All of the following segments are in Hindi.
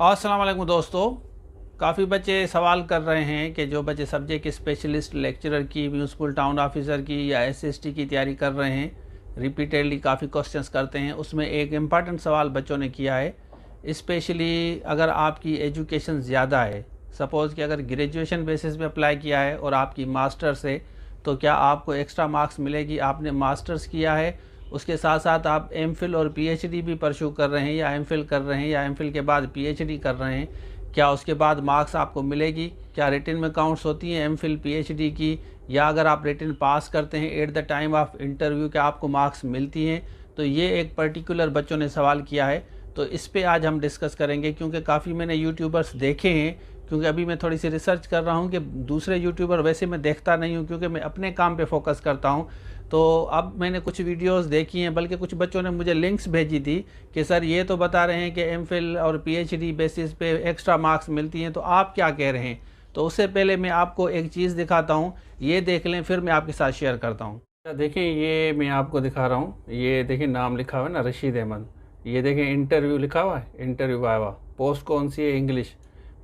अस्सलाम वालेकुम दोस्तों। काफ़ी बच्चे सवाल कर रहे हैं कि जो बच्चे सब्जेक्ट स्पेशलिस्ट लेक्चरर की, म्यूनसिपल टाउन ऑफिसर की या एसएसटी की तैयारी कर रहे हैं, रिपीटेडली काफ़ी क्वेश्चंस करते हैं। उसमें एक इम्पॉर्टेंट सवाल बच्चों ने किया है, स्पेशली अगर आपकी एजुकेशन ज़्यादा है, सपोज़ कि अगर ग्रेजुएशन बेसिस पे अप्लाई किया है और आपकी मास्टर्स है, तो क्या आपको एक्स्ट्रा मार्क्स मिलेगी? आपने मास्टर्स किया है, उसके साथ साथ आप एमफिल और पीएचडी भी परस्यू कर रहे हैं, या एमफिल कर रहे हैं, या एमफिल के बाद पीएचडी कर रहे हैं, क्या उसके बाद मार्क्स आपको मिलेगी? क्या रिटन में काउंट्स होती हैं एमफिल पीएचडी की, या अगर आप रिटन पास करते हैं at the time of interview क्या आपको मार्क्स मिलती हैं? तो ये एक पर्टिकुलर बच्चों ने सवाल किया है, तो इस पे आज हम डिस्कस करेंगे। क्योंकि काफ़ी मैंने यूट्यूबर्स देखे हैं, क्योंकि अभी मैं थोड़ी सी रिसर्च कर रहा हूँ कि दूसरे यूट्यूबर वैसे मैं देखता नहीं हूँ, क्योंकि मैं अपने काम पे फोकस करता हूँ। तो अब मैंने कुछ वीडियोस देखी हैं, बल्कि कुछ बच्चों ने मुझे लिंक्स भेजी थी कि सर ये तो बता रहे हैं कि एमफिल और पीएचडी बेसिस पे एक्स्ट्रा मार्क्स मिलती हैं, तो आप क्या कह रहे हैं? तो उससे पहले मैं आपको एक चीज़ दिखाता हूँ, ये देख लें, फिर मैं आपके साथ शेयर करता हूँ। देखिए, ये मैं आपको दिखा रहा हूँ, ये देखिए नाम लिखा हुआ है ना, रशीद अहमद। ये देखें इंटरव्यू लिखा हुआ है, इंटरव्यू आया हुआ, पोस्ट कौन सी है? इंग्लिश।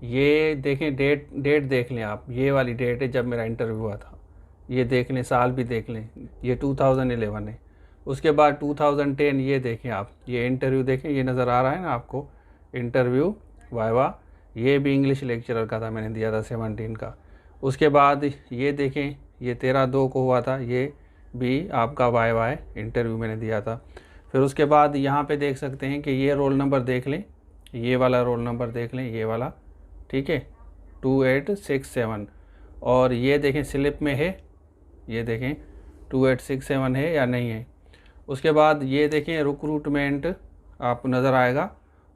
ये देखें, डेट देख लें आप, ये वाली डेट है जब मेरा इंटरव्यू हुआ था। ये देख लें, साल भी देख लें, ये 2011 है। उसके बाद 2010 ये देखें आप, ये इंटरव्यू देखें, ये नज़र आ रहा है ना आपको, इंटरव्यू वाइवा, ये भी इंग्लिश लेक्चरर का था, मैंने दिया था 17 का। उसके बाद ये देखें, ये 13/2 को हुआ था, ये भी आपका वाइवा है, इंटरव्यू मैंने दिया था। फिर उसके बाद यहाँ पे देख सकते हैं कि ये रोल नंबर देख लें, ये वाला रोल नंबर देख लें, ये वाला, ठीक है, 2867। और ये देखें स्लिप में है, ये देखें 2867 है या नहीं है। उसके बाद ये देखें रिक्रूटमेंट, आपको नज़र आएगा,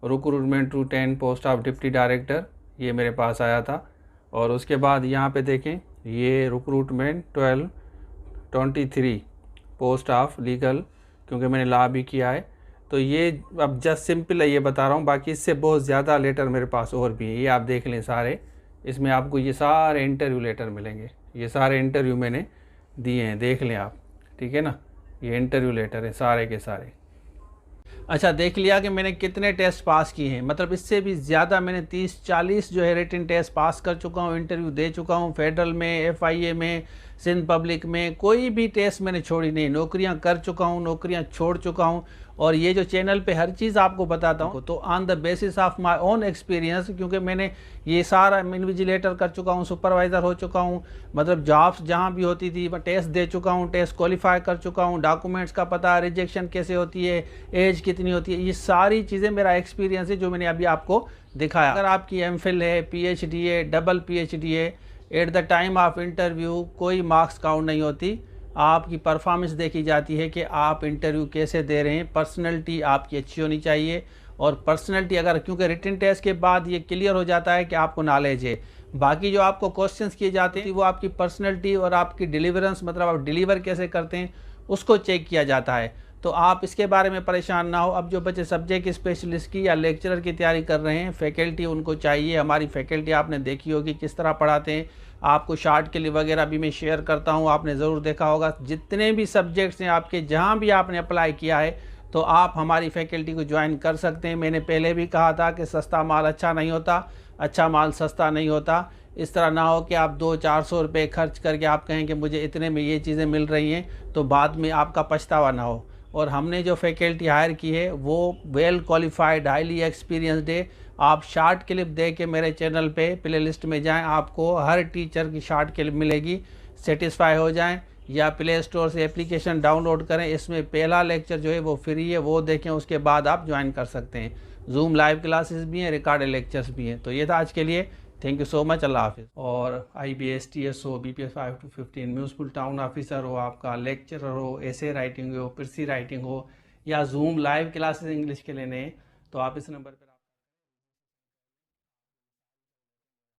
recruitment to 10 post of deputy director, ये मेरे पास आया था। और उसके बाद यहाँ पे देखें, ये रिक्रूटमेंट 1223 पोस्ट ऑफ लीगल, क्योंकि मैंने लॉ भी किया है। तो ये अब जस्ट सिंपल है, ये बता रहा हूँ, बाकी इससे बहुत ज़्यादा लेटर मेरे पास और भी है, ये आप देख लें सारे। इसमें आपको ये सारे इंटरव्यू लेटर मिलेंगे, ये सारे इंटरव्यू मैंने दिए हैं, देख लें आप, ठीक है ना। ये इंटरव्यू लेटर है सारे के सारे। अच्छा, देख लिया कि मैंने कितने टेस्ट पास किए हैं, मतलब इससे भी ज़्यादा मैंने 30-40 जो है रिटन टेस्ट पास कर चुका हूँ, इंटरव्यू दे चुका हूँ। फेडरल में, एफआईए में, सिंध पब्लिक में, कोई भी टेस्ट मैंने छोड़ी नहीं। नौकरियाँ कर चुका हूँ, नौकरियाँ छोड़ चुका हूँ। और ये जो चैनल पे हर चीज़ आपको बताता हूँ, तो on the basis of my own experience, क्योंकि मैंने ये सारा इन्विजिलेटर कर चुका हूँ, सुपरवाइज़र हो चुका हूँ, मतलब जॉब्स जहाँ भी होती थी टेस्ट दे चुका हूँ, टेस्ट क्वालिफाई कर चुका हूँ, डॉक्यूमेंट्स का पता, रिजेक्शन कैसे होती है, एज कितनी होती है, ये सारी चीज़ें मेरा एक्सपीरियंस है जो मैंने अभी आपको दिखाया। अगर आपकी एमफिल है, पीएचडी है, डबल पीएचडी है, at the time of interview कोई मार्क्स काउंट नहीं होती, आपकी परफॉर्मेंस देखी जाती है कि आप इंटरव्यू कैसे दे रहे हैं। पर्सनैलिटी आपकी अच्छी होनी चाहिए, और पर्सनैलिटी अगर, क्योंकि रिटन टेस्ट के बाद ये क्लियर हो जाता है कि आपको नॉलेज है, बाकी जो आपको क्वेश्चंस किए जाते हैं वो आपकी पर्सनैलिटी और आपकी डिलीवरेंस, मतलब आप डिलीवर कैसे करते हैं, उसको चेक किया जाता है। तो आप इसके बारे में परेशान ना हो। अब जो बच्चे सब्जेक्ट स्पेशलिस्ट की या लेक्चरर की तैयारी कर रहे हैं, फैकल्टी उनको चाहिए, हमारी फैकल्टी आपने देखी होगी किस तरह पढ़ाते हैं, आपको शार्ट क्लिप वगैरह भी मैं शेयर करता हूँ, आपने ज़रूर देखा होगा। जितने भी सब्जेक्ट्स हैं आपके, जहाँ भी आपने अप्लाई किया है, तो आप हमारी फैकल्टी को ज्वाइन कर सकते हैं। मैंने पहले भी कहा था कि सस्ता माल अच्छा नहीं होता, अच्छा माल सस्ता नहीं होता। इस तरह ना हो कि आप 200-400 रुपये खर्च करके आप कहें कि मुझे इतने में ये चीज़ें मिल रही हैं, तो बाद में आपका पछतावा ना हो। और हमने जो फैकल्टी हायर की है वो वेल क्वालिफाइड, हाईली एक्सपीरियंसड है। आप शार्ट क्लिप दे के मेरे चैनल पे प्ले लिस्ट में जाएं, आपको हर टीचर की शार्ट क्लिप मिलेगी। सेटिस्फाई हो जाएं, या प्ले स्टोर से एप्लीकेशन डाउनलोड करें, इसमें पहला लेक्चर जो है वो फ्री है, वो देखें, उसके बाद आप ज्वाइन कर सकते हैं। जूम लाइव क्लासेस भी हैं, रिकॉर्डेड लेक्चर्स भी हैं। तो ये था आज के लिए, थैंक यू सो मच, अल्लाह हाफिज़। और IBSTS हो, BPS 5 to 15, municipal town officer हो, आपका लेक्चरर हो, एसे राइटिंग हो, पिरसी राइटिंग हो, या जूम लाइव क्लासेस इंग्लिश के लेने हैं, तो आप इस नंबर पर